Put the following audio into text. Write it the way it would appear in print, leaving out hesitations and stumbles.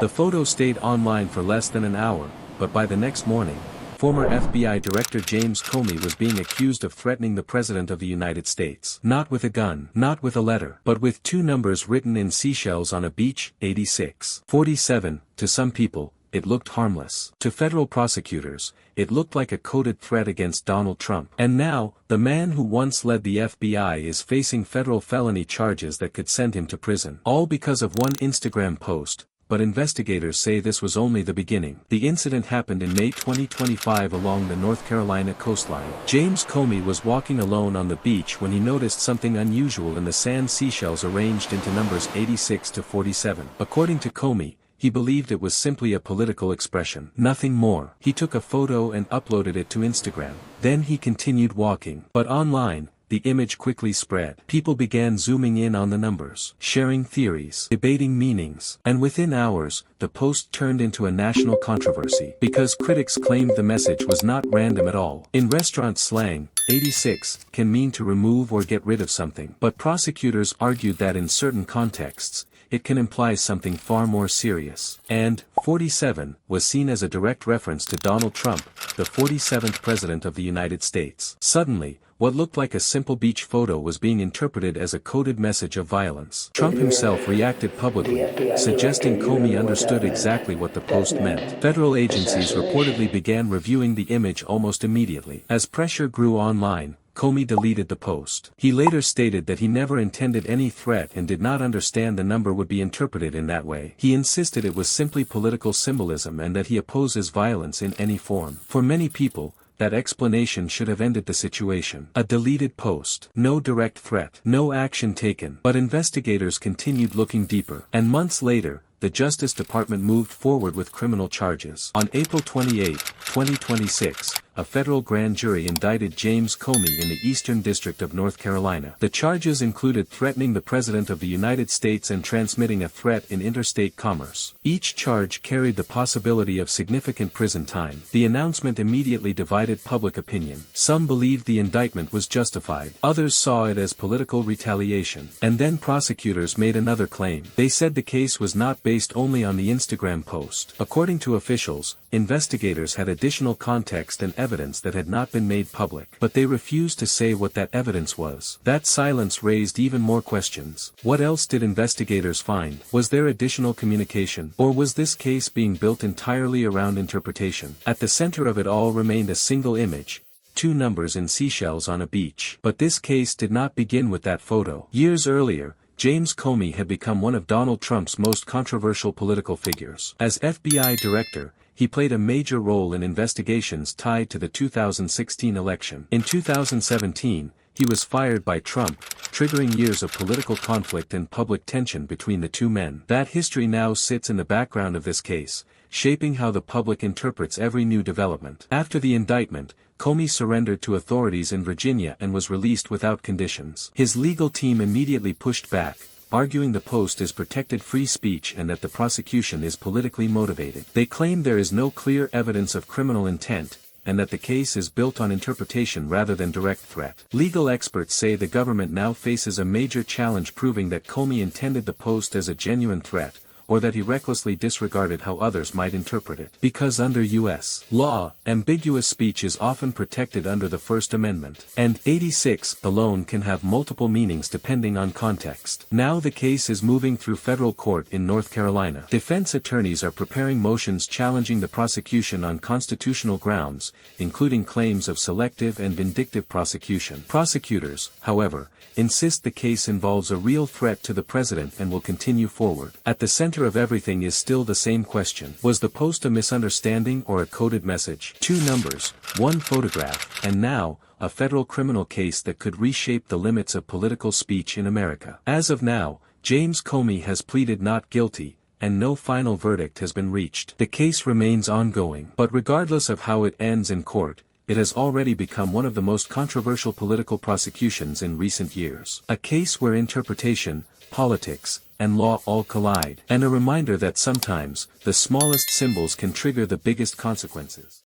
The photo stayed online for less than an hour, but by the next morning, former FBI Director James Comey was being accused of threatening the President of the United States. Not with a gun, not with a letter, but with two numbers written in seashells on a beach, 86. 47, to some people, it looked harmless. To federal prosecutors, it looked like a coded threat against Donald Trump. And now, the man who once led the FBI is facing federal felony charges that could send him to prison. All because of one Instagram post. But investigators say this was only the beginning. The incident happened in May 2025 along the North Carolina coastline. James Comey was walking alone on the beach when he noticed something unusual in the sand seashells arranged into numbers 86 to 47. According to Comey, he believed it was simply a political expression. Nothing more. He took a photo and uploaded it to Instagram. Then he continued walking. But online, the image quickly spread. People began zooming in on the numbers, sharing theories, debating meanings, and within hours, the post turned into a national controversy, because critics claimed the message was not random at all. In restaurant slang, 86 can mean to remove or get rid of something, but prosecutors argued that in certain contexts, it can imply something far more serious. And 47 was seen as a direct reference to Donald Trump, the 47th President of the United States. Suddenly, what looked like a simple beach photo was being interpreted as a coded message of violence. Trump himself reacted publicly, suggesting Comey understood exactly what the post meant. Federal agencies reportedly began reviewing the image almost immediately. As pressure grew online, Comey deleted the post. He later stated that he never intended any threat and did not understand the number would be interpreted in that way. He insisted it was simply political symbolism and that he opposes violence in any form. For many people, that explanation should have ended the situation. A deleted post. No direct threat. No action taken. But investigators continued looking deeper. And months later, the Justice Department moved forward with criminal charges. On April 28, 2026, a federal grand jury indicted James Comey in the Eastern District of North Carolina. The charges included threatening the President of the United States and transmitting a threat in interstate commerce. Each charge carried the possibility of significant prison time. The announcement immediately divided public opinion. Some believed the indictment was justified. Others saw it as political retaliation. And then prosecutors made another claim. They said the case was not based only on the Instagram post. According to officials, investigators had additional context and evidence that had not been made public. But they refused to say what that evidence was. That silence raised even more questions. What else did investigators find? Was there additional communication? Or was this case being built entirely around interpretation? At the center of it all remained a single image. Two numbers in seashells on a beach. But this case did not begin with that photo. Years earlier, James Comey had become one of Donald Trump's most controversial political figures. As FBI director, he played a major role in investigations tied to the 2016 election. In 2017, he was fired by Trump, triggering years of political conflict and public tension between the two men. That history now sits in the background of this case, shaping how the public interprets every new development. After the indictment, Comey surrendered to authorities in Virginia and was released without conditions. His legal team immediately pushed back, arguing the post is protected free speech and that the prosecution is politically motivated. They claim there is no clear evidence of criminal intent, and that the case is built on interpretation rather than direct threat. Legal experts say the government now faces a major challenge proving that Comey intended the post as a genuine threat, or that he recklessly disregarded how others might interpret it. Because under U.S. law, ambiguous speech is often protected under the First Amendment. And 86 alone can have multiple meanings depending on context. Now the case is moving through federal court in North Carolina. Defense attorneys are preparing motions challenging the prosecution on constitutional grounds, including claims of selective and vindictive prosecution. Prosecutors, however, insist the case involves a real threat to the president and will continue forward. At the center of everything is still the same question. Was the post a misunderstanding or a coded message? Two numbers, one photograph, and now, a federal criminal case that could reshape the limits of political speech in America. As of now, James Comey has pleaded not guilty, and no final verdict has been reached. The case remains ongoing. But regardless of how it ends in court, it has already become one of the most controversial political prosecutions in recent years. A case where interpretation, politics, and law all collide. And a reminder that sometimes, the smallest symbols can trigger the biggest consequences.